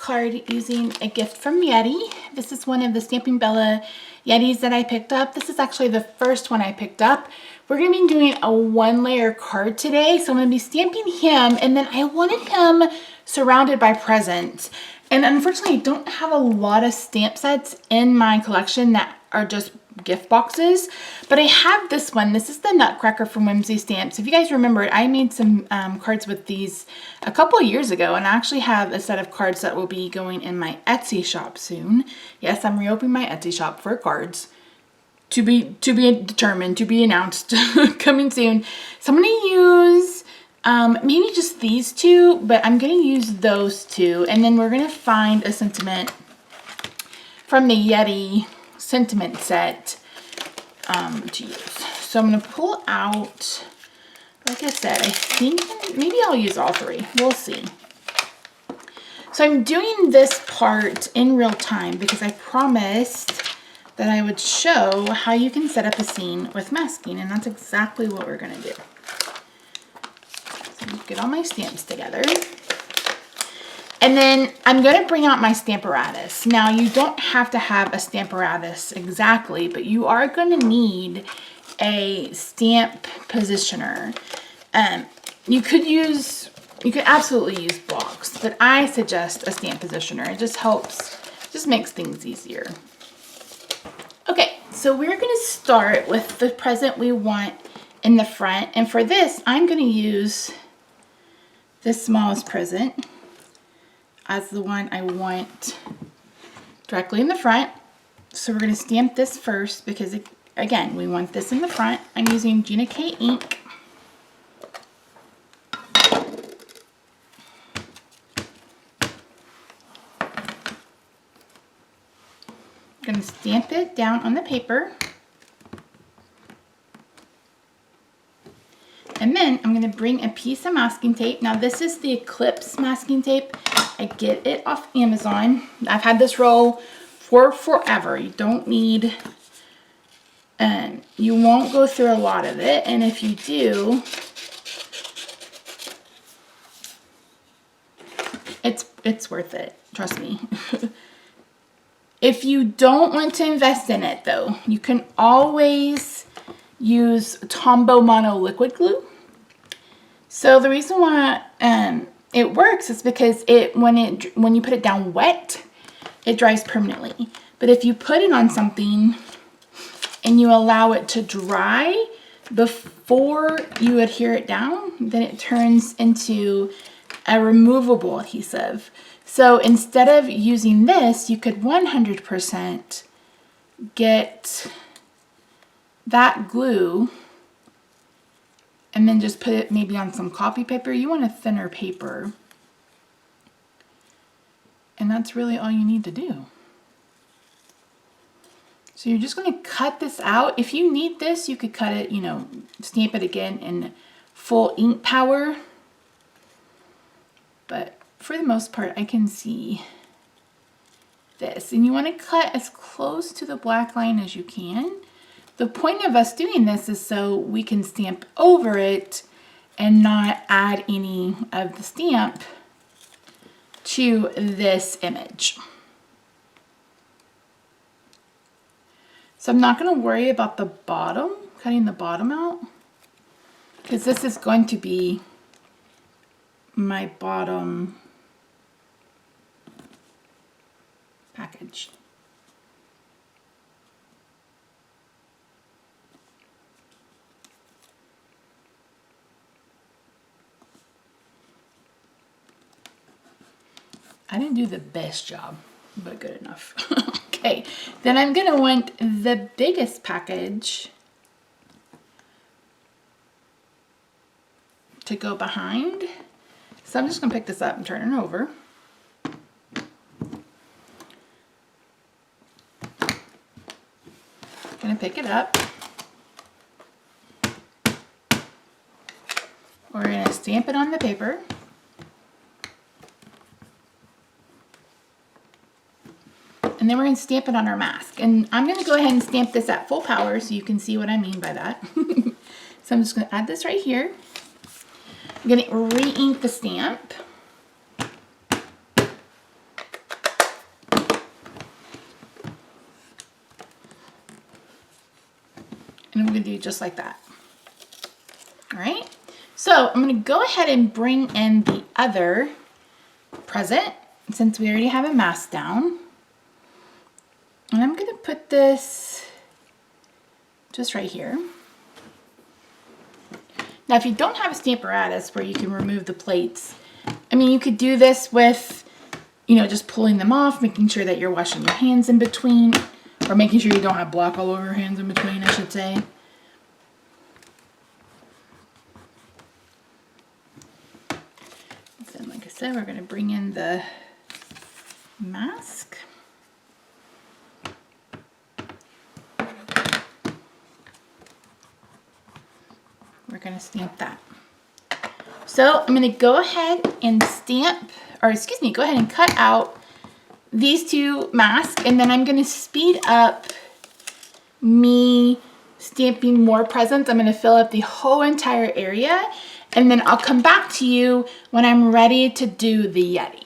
card using a gift from Yeti. This is one of the Stamping Bella Yetis that I picked up. This is actually the first one I picked up. We're going to be doing a 1-layer card today. So I'm going to be stamping him, and then I wanted him surrounded by presents. And unfortunately, I don't have a lot of stamp sets in my collection that are just gift boxes, but I have this one. This is the Nutcracker from Whimsy Stamps. If you guys remember it, I made some cards with these a couple of years ago, and I actually have a set of cards that will be going in my Etsy shop soon. Yes, I'm reopening my Etsy shop for cards. To be determined, to be announced, coming soon. So I'm going to use maybe just these two, but I'm going to use those two, and then we're going to find a sentiment from the Yeti sentiment set to use. So I'm going to pull out, like I said, I think maybe I'll use all three. We'll see. So I'm doing this part in real time because I promised that I would show how you can set up a scene with masking, and that's exactly what we're going to do. So get all my stamps together. And then I'm going to bring out my Stamparatus. Now, you don't have to have a Stamparatus exactly, but you are going to need a stamp positioner. You could absolutely use blocks, but I suggest a stamp positioner. It just helps, just makes things easier. Okay, so we're going to start with the present we want in the front. And for this, I'm going to use the smallest present as the one I want directly in the front. So we're going to stamp this first because, again, we want this in the front. I'm using Gina K ink. I'm going to stamp it down on the paper. And then I'm going to bring a piece of masking tape. Now this is the Eclipse masking tape. I get it off Amazon. I've had this roll for forever. You don't need, you won't go through a lot of it. And if you do, it's worth it. Trust me. If you don't want to invest in it though, you can always use Tombow Mono liquid glue. So the reason why it works is because when you put it down wet, it dries permanently. But if you put it on something and you allow it to dry before you adhere it down, then it turns into a removable adhesive. So instead of using this, you could 100% get that glue and then just put it maybe on some copy paper. You want a thinner paper. And that's really all you need to do. So you're just going to cut this out. If you need this, you could cut it, stamp it again in full ink power. But for the most part, I can see this. And you want to cut as close to the black line as you can. The point of us doing this is so we can stamp over it and not add any of the stamp to this image. So I'm not going to worry about the bottom, cutting the bottom out, because this is going to be my bottom package. I didn't do the best job, but good enough. Okay, then I'm going to want the biggest package to go behind. So I'm just going to pick this up and turn it over. Going to pick it up. We're going to stamp it on the paper. And then we're going to stamp it on our mask. And I'm going to go ahead and stamp this at full power so you can see what I mean by that. So I'm just going to add this right here. I'm going to re-ink the stamp. And I'm gonna do just like that. All right, so I'm gonna go ahead and bring in the other present since we already have a mask down. And I'm gonna put this just right here. Now, if you don't have a stamparatus where you can remove the plates, I mean, you could do this with, you know, just pulling them off, making sure that you're washing your hands in between, or making sure you don't have block all over your hands in between, I should say. Then, like I said, we're gonna bring in the mask. We're gonna stamp that. So I'm gonna go ahead and stamp, or excuse me, go ahead and cut out these two masks, and then I'm gonna speed up me stamping more presents. I'm gonna fill up the whole entire area, and then I'll come back to you when I'm ready to do the Yeti.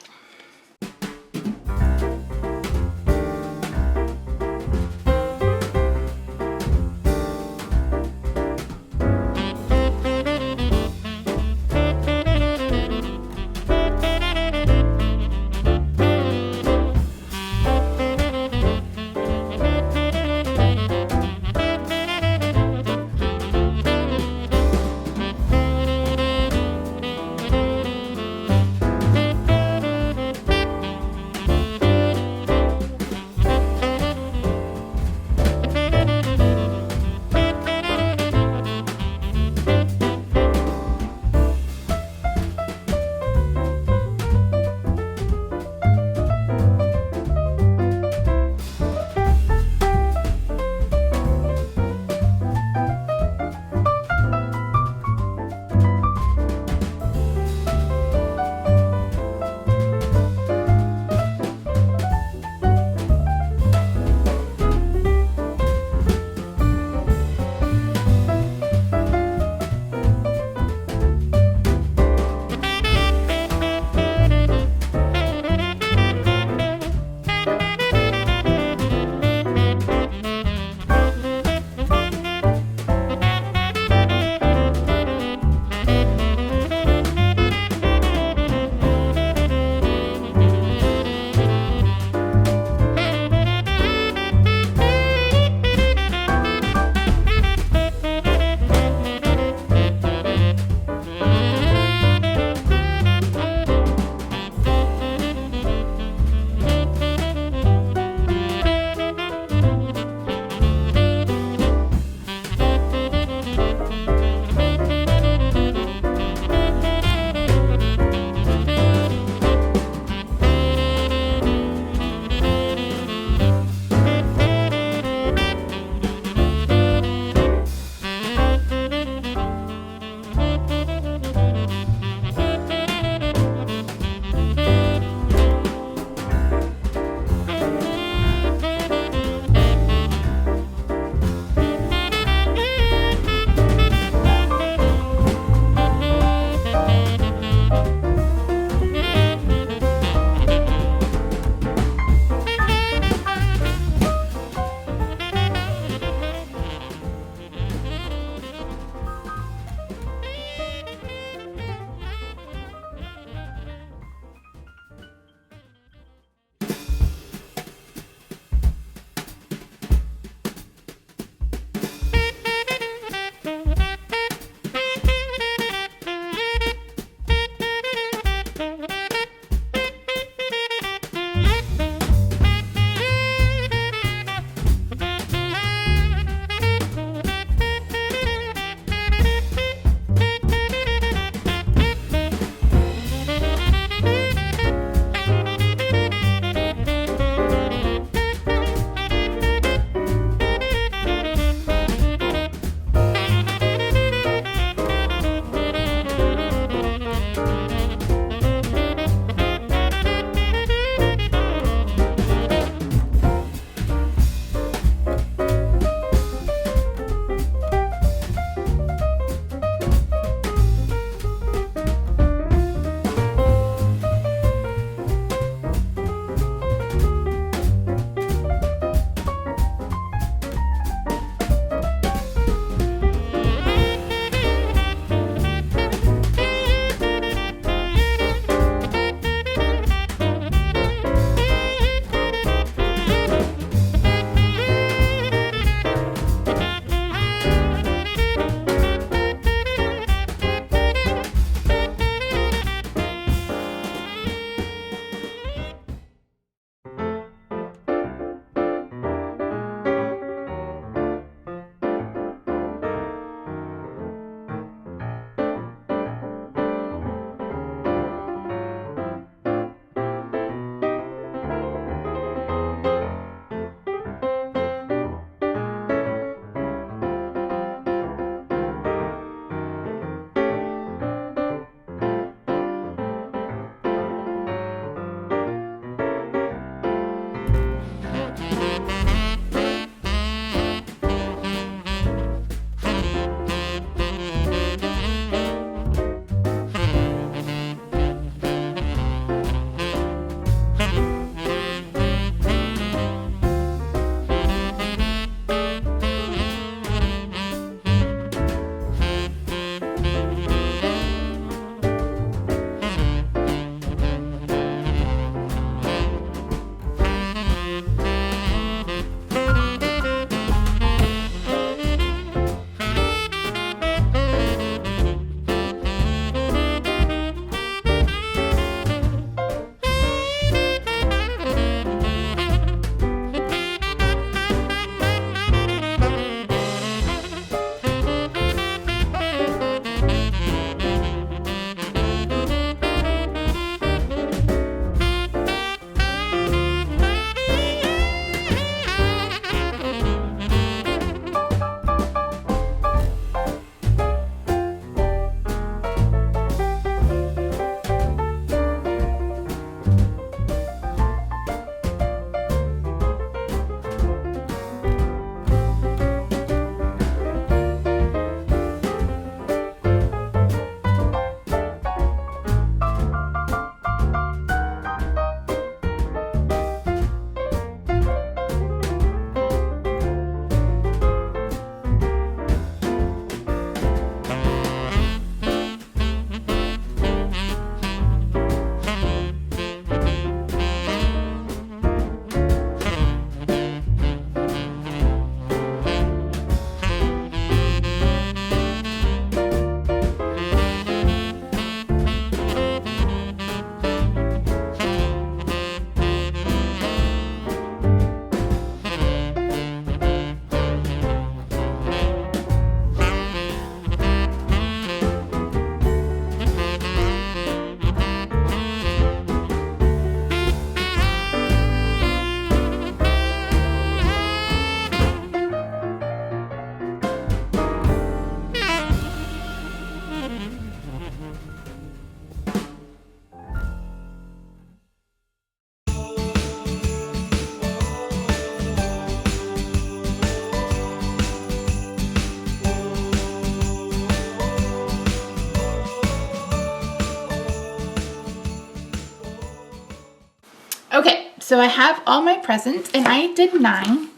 Okay, so I have all my presents, and I did 9.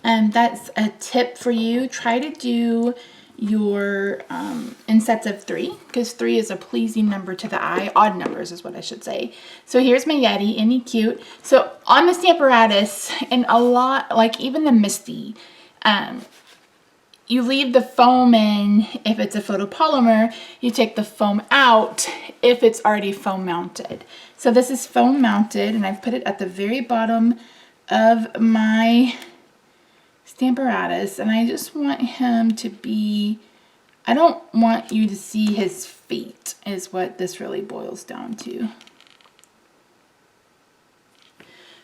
And that's a tip for you. Try to do your in sets of 3, because 3 is a pleasing number to the eye. Odd numbers is what I should say. So here's my Yeti, any cute. So on the Stamparatus, and a lot, like even the Misty, you leave the foam in if it's a photopolymer. You take the foam out if it's already foam mounted. So this is foam mounted, and I've put it at the very bottom of my Stamparatus, and I just want him to be, I don't want you to see his feet is what this really boils down to.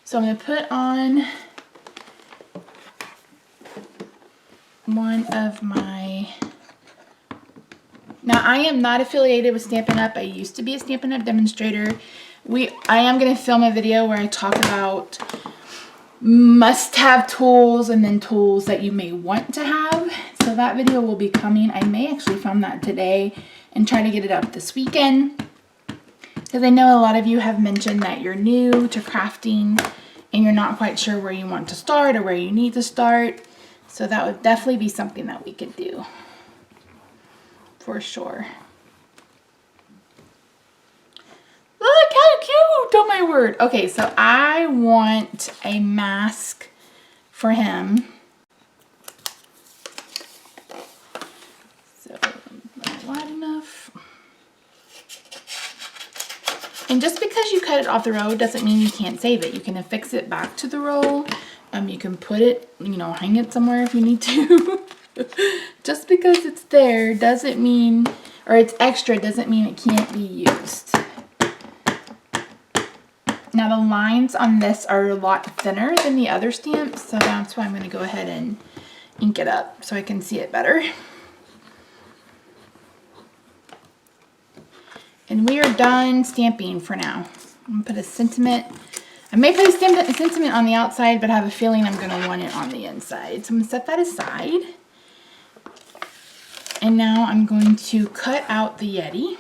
So I'm going to put on one of my, now I am not affiliated with Stampin' Up. I used to be a Stampin' Up demonstrator. I am going to film a video where I talk about must-have tools and then tools that you may want to have. So that video will be coming. I may actually film that today and try to get it up this weekend, because I know a lot of you have mentioned that you're new to crafting and you're not quite sure where you want to start or where you need to start. So that would definitely be something that we could do for sure. Look how cute! Oh my word. Okay, so I want a mask for him. So not wide enough. And just because you cut it off the roll doesn't mean you can't save it. You can affix it back to the roll. You can put it, you know, hang it somewhere if you need to. Just because it's there doesn't mean, or it's extra, doesn't mean it can't be used. Now the lines on this are a lot thinner than the other stamps, so that's why I'm going to go ahead and ink it up so I can see it better. And we are done stamping for now. I'm going to put a sentiment. I may put a sentiment on the outside, but I have a feeling I'm going to want it on the inside. So I'm going to set that aside. And now I'm going to cut out the Yeti.